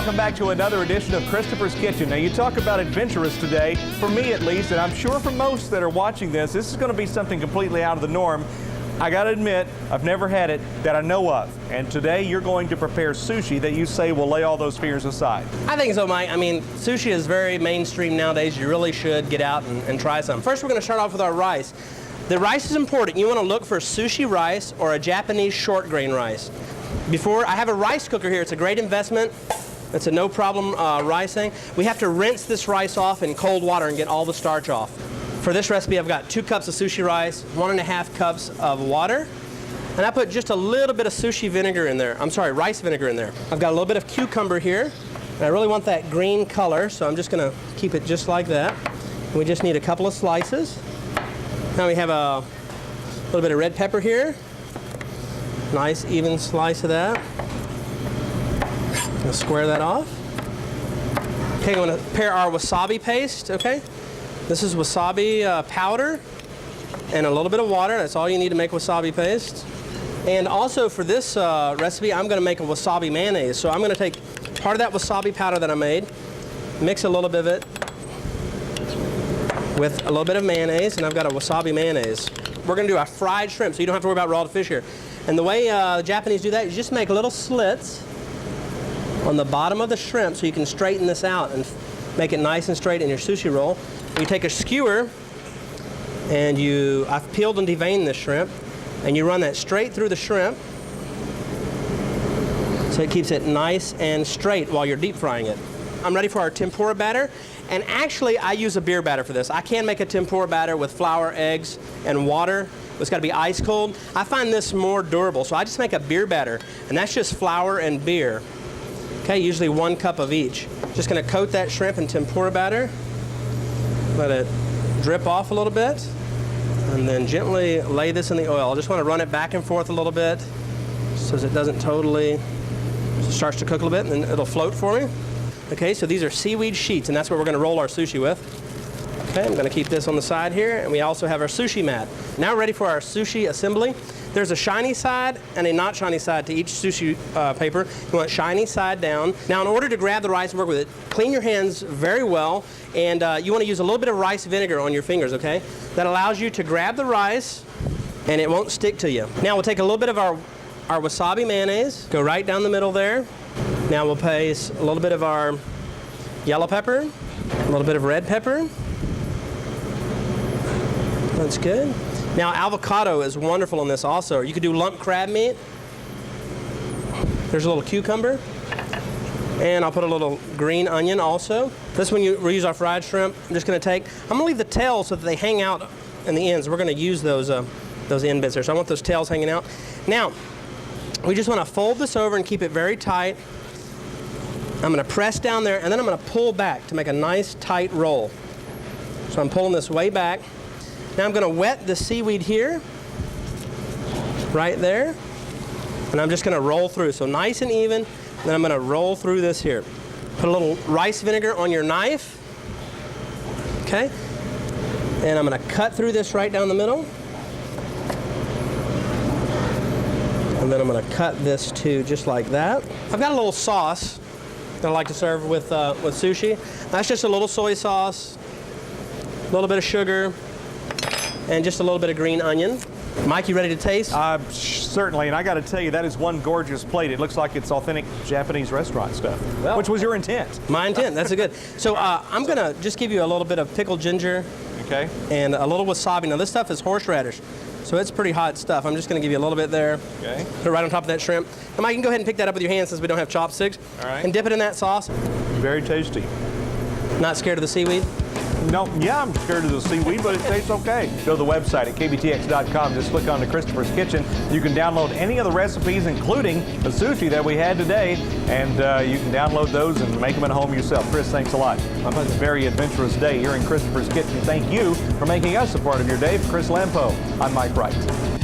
welcome back to another edition of Christopher's Kitchen. Now, you talk about adventurous today, for me at least, and I'm sure for most that are watching this is going to be something completely out of the norm. I got to admit, I've never had it that I know of. And today you're going to prepare sushi that you say will lay all those fears aside. I think so, Mike. I mean, sushi is very mainstream nowadays. You really should get out and try some. First, we're going to start off with our rice. The rice is important. You want to look for sushi rice or a Japanese short grain rice. I have a rice cooker here. It's a great investment. It's a no problem rice thing. We have to rinse this rice off in cold water and get all the starch off. For this recipe, I've got 2 cups of sushi rice, 1.5 cups of water, and I put just a little bit of sushi vinegar in there. I'm sorry, rice vinegar in there. I've got a little bit of cucumber here, and I really want that green color, so I'm just going to keep it just like that. And we just need a couple of slices. Now we have a little bit of red pepper here. Nice even slice of that. Gonna square that off. Okay, I'm gonna prepare our wasabi paste, okay? This is wasabi powder and a little bit of water. That's all you need to make wasabi paste. And also for this recipe, I'm gonna make a wasabi mayonnaise. So I'm gonna take part of that wasabi powder that I made, mix a little bit of it with a little bit of mayonnaise, and I've got a wasabi mayonnaise. We're gonna do a fried shrimp, so you don't have to worry about raw fish here. And the way the Japanese do that, you just make little slits on the bottom of the shrimp so you can straighten this out and make it nice and straight in your sushi roll. You take a skewer and I've peeled and deveined this shrimp, and you run that straight through the shrimp so it keeps it nice and straight while you're deep frying it. I'm ready for our tempura batter, and actually I use a beer batter for this. I can make a tempura batter with flour, eggs, and water. It's got to be ice cold. I find this more durable, so I just make a beer batter, and that's just flour and beer. Okay, usually 1 cup of each. Just going to coat that shrimp in tempura batter, let it drip off a little bit, and then gently lay this in the oil. I just want to run it back and forth a little bit so it doesn't totally starts to cook a little bit, and then it'll float for me. Okay, so these are seaweed sheets, and that's what we're going to roll our sushi with. Okay, I'm going to keep this on the side here, and we also have our sushi mat. Now we're ready for our sushi assembly. There's a shiny side and a not shiny side to each sushi paper. You want shiny side down. Now, in order to grab the rice and work with it, clean your hands very well, and you want to use a little bit of rice vinegar on your fingers, okay? That allows you to grab the rice, and it won't stick to you. Now, we'll take a little bit of our wasabi mayonnaise, go right down the middle there. Now we'll place a little bit of our yellow pepper, a little bit of red pepper. That's good. Now, avocado is wonderful in this also. You could do lump crab meat. There's a little cucumber. And I'll put a little green onion also. This one, we use our fried shrimp. I'm just going to I'm going to leave the tails so that they hang out in the ends. We're going to use those end bits there. So I want those tails hanging out. Now, we just want to fold this over and keep it very tight. I'm going to press down there, and then I'm going to pull back to make a nice tight roll. So I'm pulling this way back. Now I'm going to wet the seaweed here, right there, and I'm just going to roll through. So nice and even, then I'm going to roll through this here. Put a little rice vinegar on your knife, okay? And I'm going to cut through this right down the middle. And then I'm going to cut this too, just like that. I've got a little sauce that I like to serve with sushi. That's just a little soy sauce, a little bit of sugar, and just a little bit of green onion. Mike, you ready to taste? Certainly, and I got to tell you, that is one gorgeous plate. It looks like it's authentic Japanese restaurant stuff, well, which was your intent. My intent, that's a good. So I'm going to just give you a little bit of pickled ginger, okay, and a little wasabi. Now this stuff is horseradish, so it's pretty hot stuff. I'm just going to give you a little bit there. Okay. Put it right on top of that shrimp. Now Mike, you can go ahead and pick that up with your hands since we don't have chopsticks. All right. And dip it in that sauce. Very tasty. Not scared of the seaweed? No, yeah, I'm scared of the seaweed, but it tastes okay. Go to the website at kbtx.com. Just click on the Christopher's Kitchen. You can download any of the recipes, including the sushi that we had today, and you can download those and make them at home yourself. Chris, thanks a lot. It's a very adventurous day here in Christopher's Kitchen. Thank you for making us a part of your day. For Chris Lampo, I'm Mike Wright.